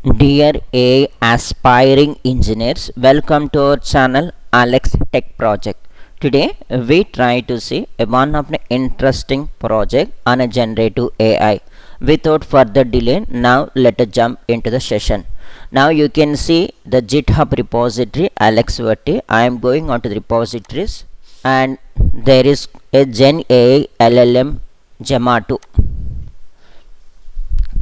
Dear AI aspiring engineers, welcome to our channel Alex Tech Project. Today we try to see one of the interesting project on a generative AI. Without further delay, now let us jump into the session. Now you can see the GitHub repository Alex Verti. I am going on to the repositories and there is a GenAI LLM Gemma2.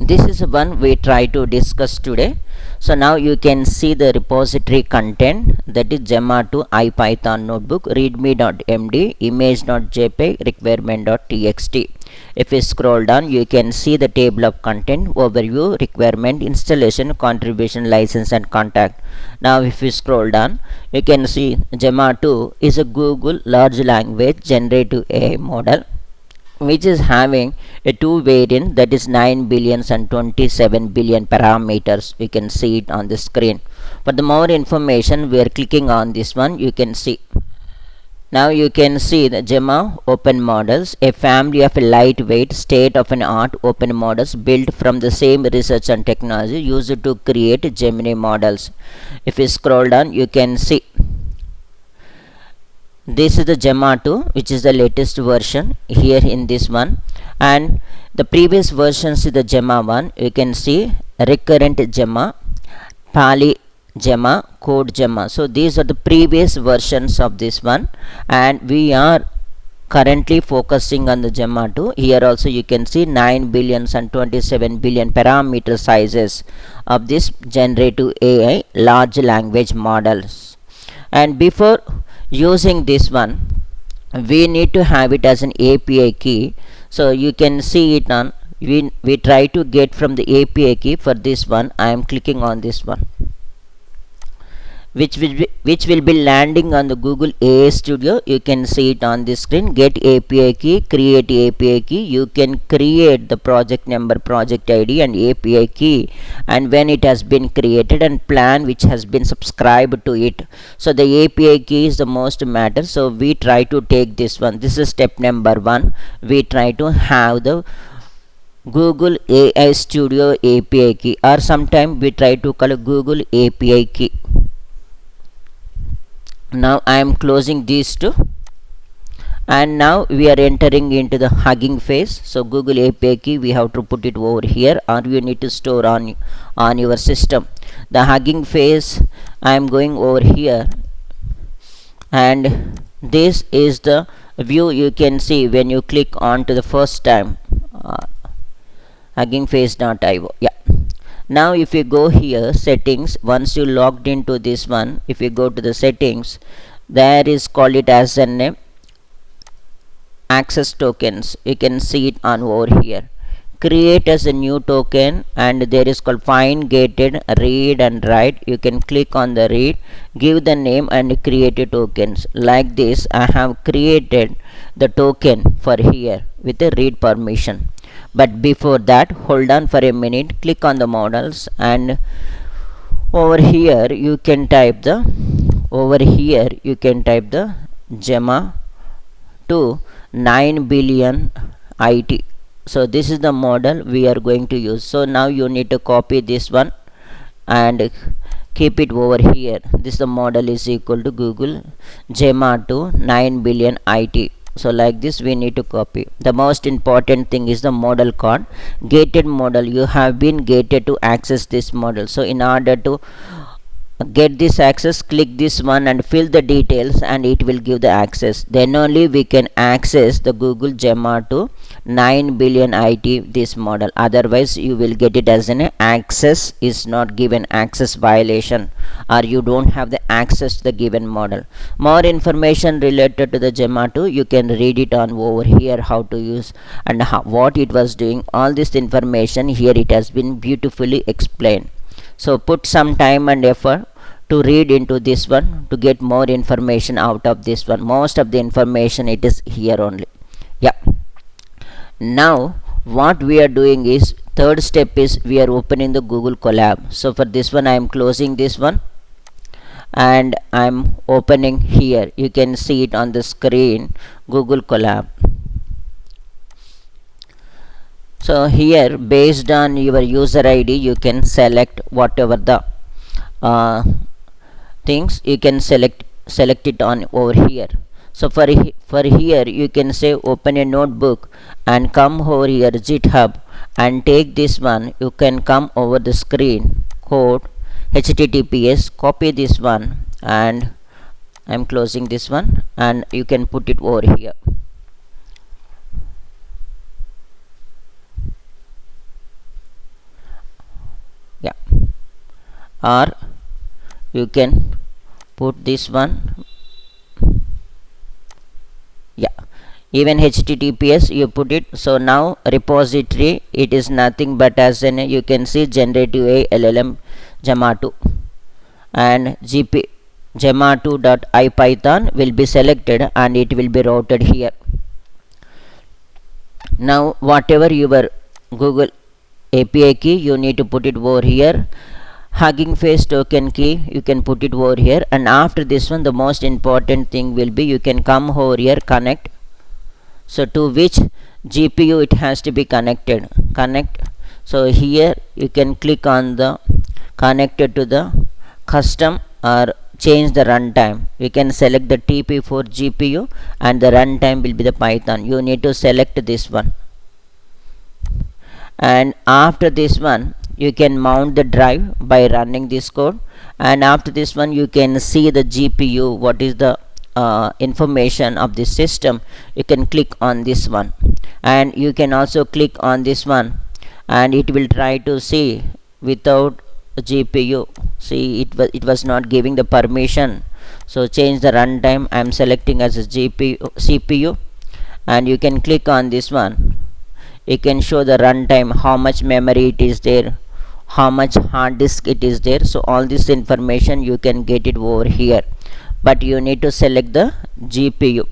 This is one we try to discuss today. So now you can see the repository content, that is Gemma2 IPython notebook, readme.md, image.jpg, requirement.txt. If you scroll down, you can see the table of content, overview, requirement, installation, contribution, license and contact. Now if you scroll down, you can see Gemma2 is a Google large language generative AI model which is having a two variant, that is 9 billion and 27 billion parameters. You can see it on the screen. For the more information, we are clicking on this one. You can see. Now you can see the Gemma open models, a family of lightweight state-of-an-art open models built from the same research and technology used to create Gemini models. If you scroll down, you can see this is the Gemma2, which is the latest version here in this one, and the previous versions is the Gemma1. You can see recurrent Gemma, Pali Gemma, Code Gemma. So these are the previous versions of this one, and we are currently focusing on the Gemma2. Here also you can see 9 billion and 27 billion parameter sizes of this generative AI large language models. And before using this one, we need to have it as an API key. So you can see it on, we try to get from the API key. For this one, I am clicking on this one, which will be landing on the Google AI Studio. You can see it on the screen. Get API key, create API key. You can create the project number, project ID and API key, and when it has been created, and plan which has been subscribed to it. So the API key is the most matter. So we try to take this one. This is step number 1. We try to have the Google AI Studio API key, or sometime we try to call Google API key. Now I am closing these two, and now we are entering into the Hugging Face. So Google API key, we have to put it over here, or you need to store on your system. The Hugging Face, I am going over here, and this is the view you can see when you click on to the first time, huggingface.io. Yeah. Now if you go here, settings, once you logged into this one, if you go to the settings, there is call it as an access tokens. You can see it on over here. Create as a new token, and there is called find, gated, read and write. You can click on the read, give the name and create a tokens. Like this, I have created the token for here with a read permission. But before that, hold on for a minute, click on the models, and over here you can type the Gemma2 9 billion IT. So this is the model we are going to use. So now you need to copy this one and keep it over here. This the model is equal to Google Gemma2 9 billion IT. So like this we need to copy. The most important thing is the model card, gated model. You have been gated to access this model. So in order to get this access, click this one and fill the details, and it will give the access. Then only we can access the Google Gemma2 9 billion IT this model. Otherwise you will get it as an access is not given, access violation, or you don't have the access to the given model. More information related to the Gemma2, you can read it on over here, how to use and what it was doing. All this information here, it has been beautifully explained. So put some time and effort to read into this one to get more information out of this one. Most of the information it is here only. Yeah. Now what we are doing is, third step is we are opening the Google Colab. So for this one I am closing this one and I am opening here. You can see it on the screen, Google Colab. So here, based on your user ID, you can select whatever the uh, things you can select it on over here. So for here, you can say open a notebook and come over here GitHub and take this one. You can come over the screen, code https, copy this one, and I'm closing this one, and you can put it over here. Yeah, or you can put this one. Yeah, even https you put it. So now repository, it is nothing but as an, you can see generative AI LLM Gemma2 and Gemma2.ipython will be selected and it will be routed here. Now whatever your Google API key, you need to put it over here. Hugging Face token key, you can put it over here. And after this one, the most important thing will be, you can come over here, connect. So to which GPU it has to be connected, connect. So here you can click on the connected to the custom or change the runtime. You can select the TP for GPU and the runtime will be the Python. You need to select this one. And after this one, you can mount the drive by running this code. And after this one, you can see the GPU, what is the information of this system. You can click on this one, and you can also click on this one, and it will try to see without GPU. See, it was not giving the permission. So change the runtime. I am selecting as a CPU, and you can click on this one. You can show the runtime, how much memory it is there, how much hard disk it is there. So all this information you can get it over here, but you need to select the GPU.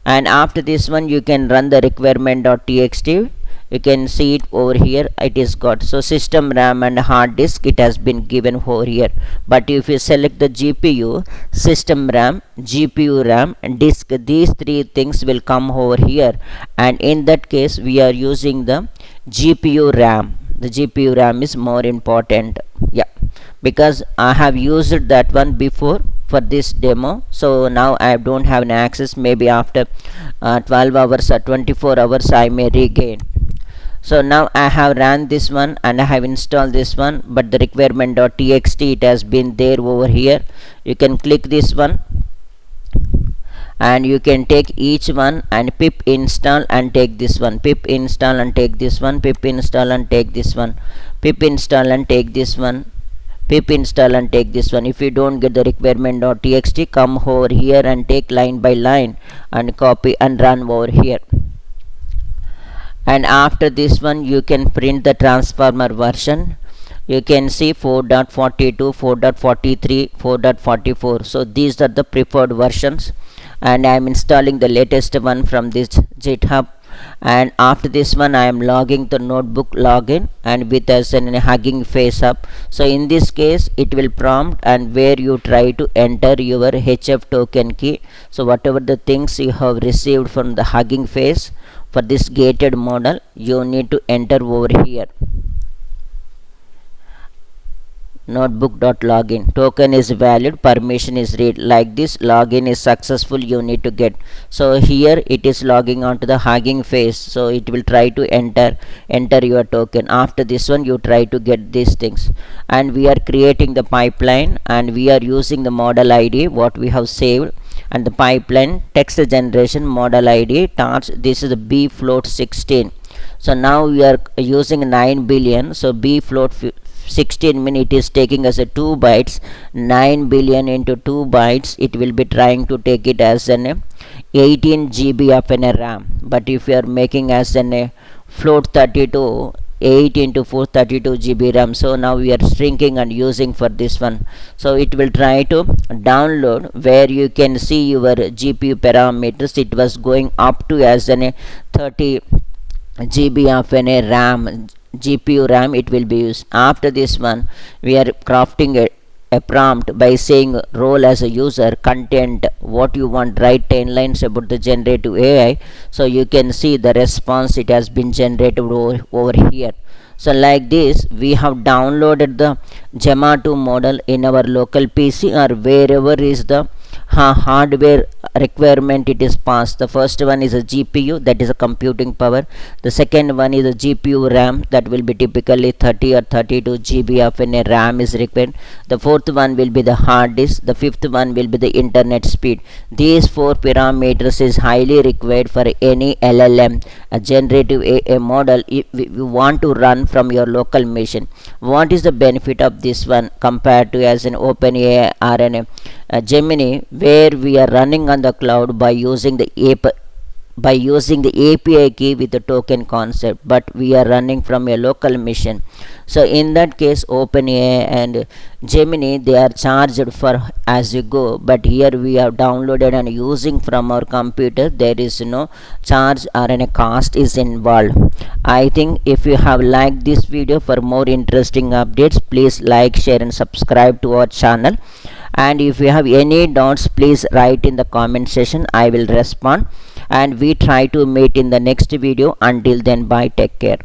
And after this one, you can run the requirement.txt. You can see it over here, it is got. So system RAM and hard disk, it has been given over here. But if you select the GPU, system RAM, GPU RAM and disk, these three things will come over here. And in that case, we are using the GPU RAM. The GPU RAM is more important. Yeah, because I have used that one before for this demo. So now I don't have an access. Maybe after 12 hours or 24 hours I may regain. So now I have ran this one and I have installed this one, but the requirement.txt, it has been there over here. You can click this one and you can take each one and pip install and take this one, pip install and take this one, pip install and take this one, pip install and take this one, pip install and take this one. If you don't get the requirement.txt, come over here and take line by line and copy and run over here. And after this one, you can print the transformer version. You can see 4.42, 4.43, 4.44. So these are the preferred versions, and I am installing the latest one from this GitHub. And after this one, I am logging the notebook login and with as an Hugging Face up. So in this case, it will prompt and where you try to enter your HF token key. So whatever the things you have received from the Hugging Face for this gated model, you need to enter over here. Notebook.login, token is valid, permission is read. Like this, login is successful, you need to get. So here it is logging onto the Hugging Face. So it will try to enter your token. After this one, you try to get these things. And we are creating the pipeline and we are using the model ID what we have saved, and the pipeline text generation model ID task. This is the b float 16. So now we are using 9 billion. So b float 16 minute is taking as a 2 bytes. 9 billion into 2 bytes, it will be trying to take it as an 18 GB of an RAM. But if you are making as an float 32, 8 into 4, 32 GB RAM. So now we are shrinking and using for this one. So it will try to download where you can see your GPU parameters. It was going up to as an 30 GB of an RAM, GPU RAM it will be used. After this one, we are crafting a prompt by saying role as a user, content, what you want, write 10 lines about the generative AI. So you can see the response it has been generated over here. So like this, we have downloaded the Gemma 2 model in our local PC or wherever is the hardware requirement it is passed. The first one is a GPU, that is a computing power. The second one is a GPU RAM, that will be typically 30 or 32 GB of a RAM is required. The fourth one will be the hard disk. The fifth one will be the internet speed. These four parameters is highly required for any LLM, a generative AI model, if you want to run from your local machine. What is the benefit of this one compared to as an OpenAI or an Gemini, where we are running on the cloud by using the API key with the token concept, but we are running from a local machine. So in that case, OpenAI and Gemini, they are charged for as you go, but here we have downloaded and using from our computer. There is no charge or any cost is involved. I think if you have liked this video, for more interesting updates, please like, share and subscribe to our channel. And if you have any doubts, please write in the comment section. I will respond, and we try to meet in the next video. Until then, bye, take care.